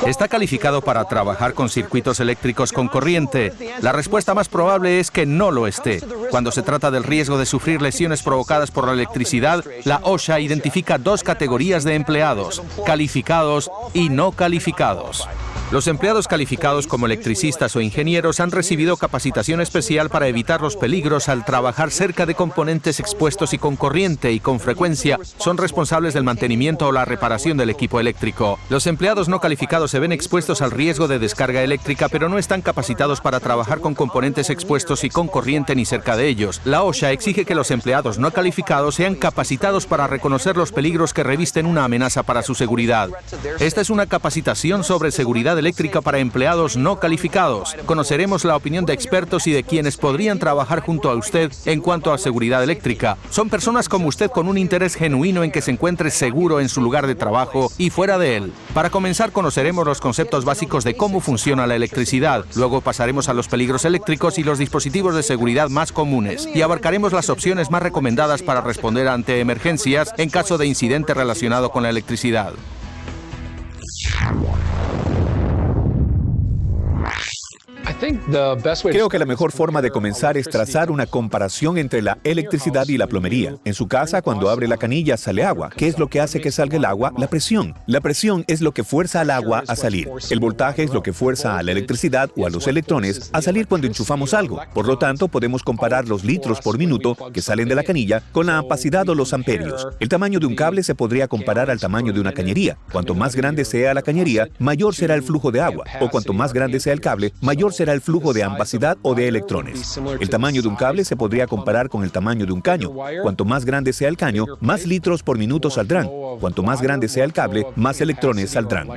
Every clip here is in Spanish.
¿Está calificado para trabajar con circuitos eléctricos con corriente? La respuesta más probable es que no lo esté. Cuando se trata del riesgo de sufrir lesiones provocadas por la electricidad, la OSHA identifica dos categorías de empleados: calificados y no calificados. Los empleados calificados como electricistas o ingenieros han recibido capacitación especial para evitar los peligros al trabajar cerca de componentes expuestos y con corriente, y con frecuencia son responsables del mantenimiento o la reparación del equipo eléctrico. Los empleados no calificados se ven expuestos al riesgo de descarga eléctrica, pero no están capacitados para trabajar con componentes expuestos y con corriente ni cerca de ellos. La OSHA exige que los empleados no calificados sean capacitados para reconocer los peligros que revisten una amenaza para su seguridad. Esta es una capacitación sobre seguridad eléctrica para empleados no calificados. Conoceremos la opinión de expertos y de quienes podrían trabajar junto a usted en cuanto a seguridad eléctrica. Son personas como usted con un interés genuino en que se encuentre seguro en su lugar de trabajo y fuera de él. Para comenzar, conoceremos los conceptos básicos de cómo funciona la electricidad. Luego pasaremos a los peligros eléctricos y los dispositivos de seguridad más comunes. Y abarcaremos las opciones más recomendadas para responder ante emergencias en caso de incidente relacionado con la electricidad. Creo que la mejor forma de comenzar es trazar una comparación entre la electricidad y la plomería. En su casa, cuando abre la canilla, sale agua. ¿Qué es lo que hace que salga el agua? La presión. La presión es lo que fuerza al agua a salir. El voltaje es lo que fuerza a la electricidad o a los electrones a salir cuando enchufamos algo. Por lo tanto, podemos comparar los litros por minuto que salen de la canilla con la amperidad o los amperios. El tamaño de un cable se podría comparar al tamaño de una cañería. Cuanto más grande sea la cañería, mayor será el flujo de agua. O cuanto más grande sea el cable, mayor será el flujo de amperidad o de electrones. El tamaño de un cable se podría comparar con el tamaño de un caño. Cuanto más grande sea el caño, más litros por minuto saldrán. Cuanto más grande sea el cable, más electrones saldrán.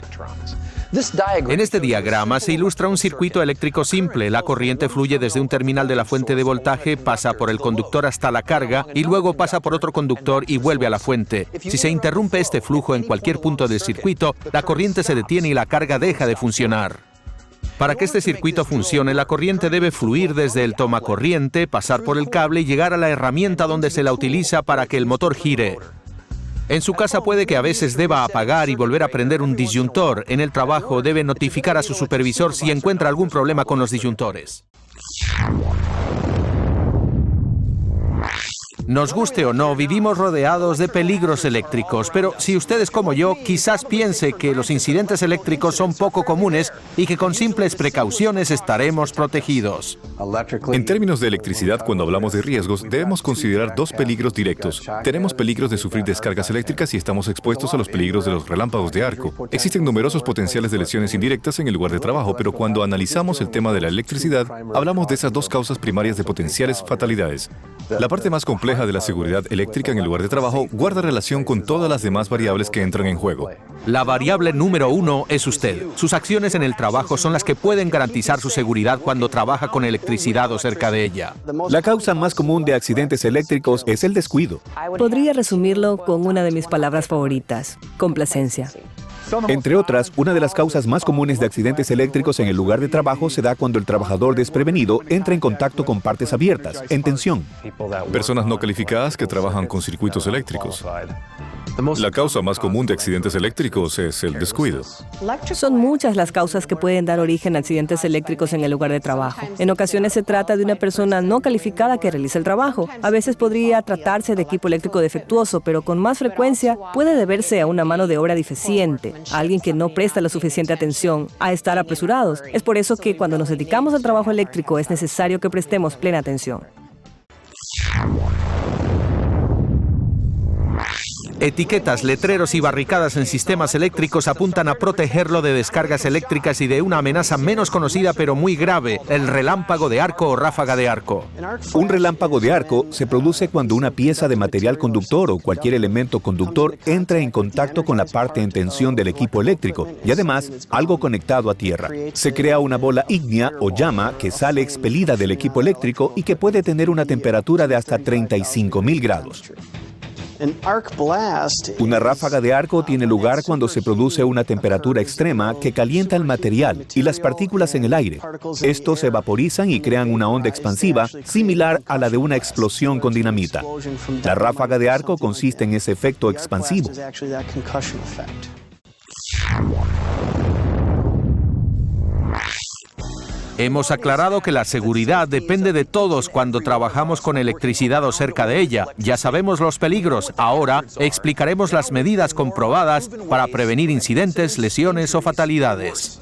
En este diagrama se ilustra un circuito eléctrico simple. La corriente fluye desde un terminal de la fuente de voltaje, pasa por el conductor hasta la carga y luego pasa por otro conductor y vuelve a la fuente. Si se interrumpe este flujo en cualquier punto del circuito, la corriente se detiene y la carga deja de funcionar. Para que este circuito funcione, la corriente debe fluir desde el tomacorriente, pasar por el cable y llegar a la herramienta donde se la utiliza para que el motor gire. En su casa puede que a veces deba apagar y volver a prender un disyuntor. En el trabajo debe notificar a su supervisor si encuentra algún problema con los disyuntores. Nos guste o no, vivimos rodeados de peligros eléctricos, pero si usted es como yo, quizás piense que los incidentes eléctricos son poco comunes y que con simples precauciones estaremos protegidos. En términos de electricidad, cuando hablamos de riesgos, debemos considerar dos peligros directos. Tenemos peligros de sufrir descargas eléctricas y estamos expuestos a los peligros de los relámpagos de arco. Existen numerosos potenciales de lesiones indirectas en el lugar de trabajo, pero cuando analizamos el tema de la electricidad, hablamos de esas dos causas primarias de potenciales fatalidades. La parte más compleja de la seguridad eléctrica en el lugar de trabajo guarda relación con todas las demás variables que entran en juego. La variable número 1 es usted. Sus acciones en el trabajo son las que pueden garantizar su seguridad cuando trabaja con electricidad o cerca de ella. La causa más común de accidentes eléctricos es el descuido. Podría resumirlo con una de mis palabras favoritas: complacencia. Entre otras, una de las causas más comunes de accidentes eléctricos en el lugar de trabajo se da cuando el trabajador desprevenido entra en contacto con partes abiertas, en tensión. Personas no calificadas que trabajan con circuitos eléctricos. La causa más común de accidentes eléctricos es el descuido. Son muchas las causas que pueden dar origen a accidentes eléctricos en el lugar de trabajo. En ocasiones se trata de una persona no calificada que realiza el trabajo. A veces podría tratarse de equipo eléctrico defectuoso, pero con más frecuencia puede deberse a una mano de obra deficiente, a alguien que no presta la suficiente atención, a estar apresurados. Es por eso que cuando nos dedicamos al trabajo eléctrico es necesario que prestemos plena atención. Etiquetas, letreros y barricadas en sistemas eléctricos apuntan a protegerlo de descargas eléctricas y de una amenaza menos conocida pero muy grave: el relámpago de arco o ráfaga de arco. Un relámpago de arco se produce cuando una pieza de material conductor o cualquier elemento conductor entra en contacto con la parte en tensión del equipo eléctrico y además algo conectado a tierra. Se crea una bola ígnea o llama que sale expelida del equipo eléctrico y que puede tener una temperatura de hasta 35,000 grados. Una ráfaga de arco tiene lugar cuando se produce una temperatura extrema que calienta el material y las partículas en el aire. Estos se vaporizan y crean una onda expansiva similar a la de una explosión con dinamita. La ráfaga de arco consiste en ese efecto expansivo. Hemos aclarado que la seguridad depende de todos cuando trabajamos con electricidad o cerca de ella. Ya sabemos los peligros. Ahora explicaremos las medidas comprobadas para prevenir incidentes, lesiones o fatalidades.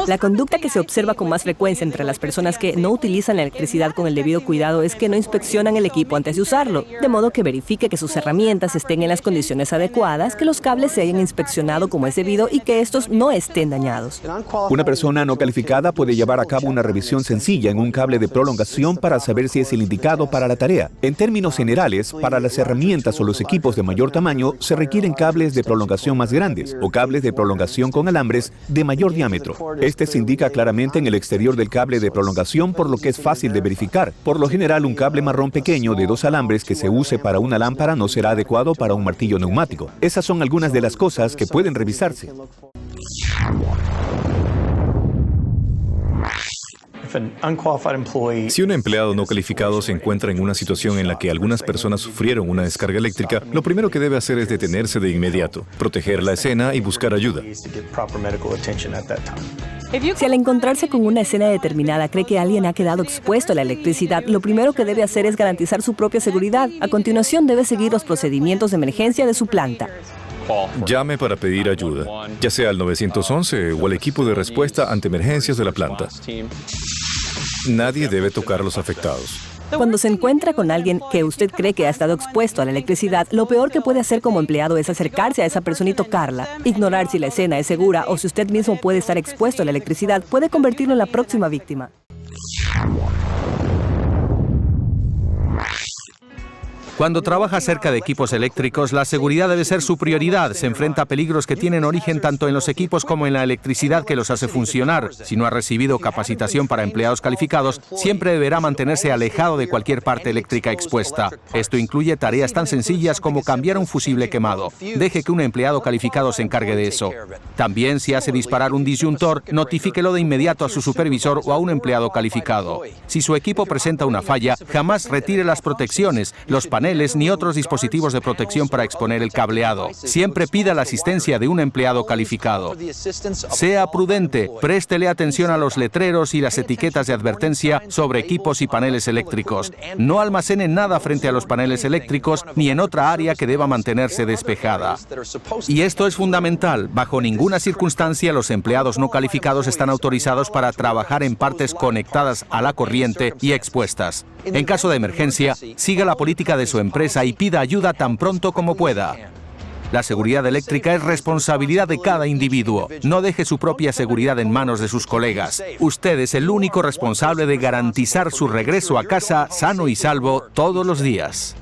La conducta que se observa con más frecuencia entre las personas que no utilizan la electricidad con el debido cuidado es que no inspeccionan el equipo antes de usarlo, de modo que verifique que sus herramientas estén en las condiciones adecuadas, que los cables se hayan inspeccionado como es debido y que estos no estén dañados. Una persona no calificada puede llevar a cabo una revisión sencilla en un cable de prolongación para saber si es el indicado para la tarea. En términos generales, para las herramientas o los equipos de mayor tamaño, se requieren cables de prolongación más grandes o cables de prolongación con alambres de mayor diámetro. Este se indica claramente en el exterior del cable de prolongación, por lo que es fácil de verificar. Por lo general, un cable marrón pequeño de 2 alambres que se use para una lámpara no será adecuado para un martillo neumático. Esas son algunas de las cosas que pueden revisarse. Si un empleado no calificado se encuentra en una situación en la que algunas personas sufrieron una descarga eléctrica, lo primero que debe hacer es detenerse de inmediato, proteger la escena y buscar ayuda. Si al encontrarse con una escena determinada cree que alguien ha quedado expuesto a la electricidad, lo primero que debe hacer es garantizar su propia seguridad. A continuación debe seguir los procedimientos de emergencia de su planta. Llame para pedir ayuda, ya sea al 911 o al equipo de respuesta ante emergencias de la planta. Nadie debe tocar a los afectados. Cuando se encuentra con alguien que usted cree que ha estado expuesto a la electricidad, lo peor que puede hacer como empleado es acercarse a esa persona y tocarla. Ignorar si la escena es segura o si usted mismo puede estar expuesto a la electricidad puede convertirlo en la próxima víctima. Cuando trabaja cerca de equipos eléctricos, la seguridad debe ser su prioridad. Se enfrenta a peligros que tienen origen tanto en los equipos como en la electricidad que los hace funcionar. Si no ha recibido capacitación para empleados calificados, siempre deberá mantenerse alejado de cualquier parte eléctrica expuesta. Esto incluye tareas tan sencillas como cambiar un fusible quemado. Deje que un empleado calificado se encargue de eso. También, si hace disparar un disyuntor, notifíquelo de inmediato a su supervisor o a un empleado calificado. Si su equipo presenta una falla, jamás retire las protecciones, los paneles ni otros dispositivos de protección para exponer el cableado. Siempre pida la asistencia de un empleado calificado. Sea prudente, préstele atención a los letreros y las etiquetas de advertencia sobre equipos y paneles eléctricos. No almacene nada frente a los paneles eléctricos ni en otra área que deba mantenerse despejada. Y esto es fundamental. Bajo ninguna circunstancia los empleados no calificados están autorizados para trabajar en partes conectadas a la corriente y expuestas. En caso de emergencia, siga la política de su empresa y pida ayuda tan pronto como pueda. La seguridad eléctrica es responsabilidad de cada individuo. No deje su propia seguridad en manos de sus colegas. Usted es el único responsable de garantizar su regreso a casa sano y salvo todos los días.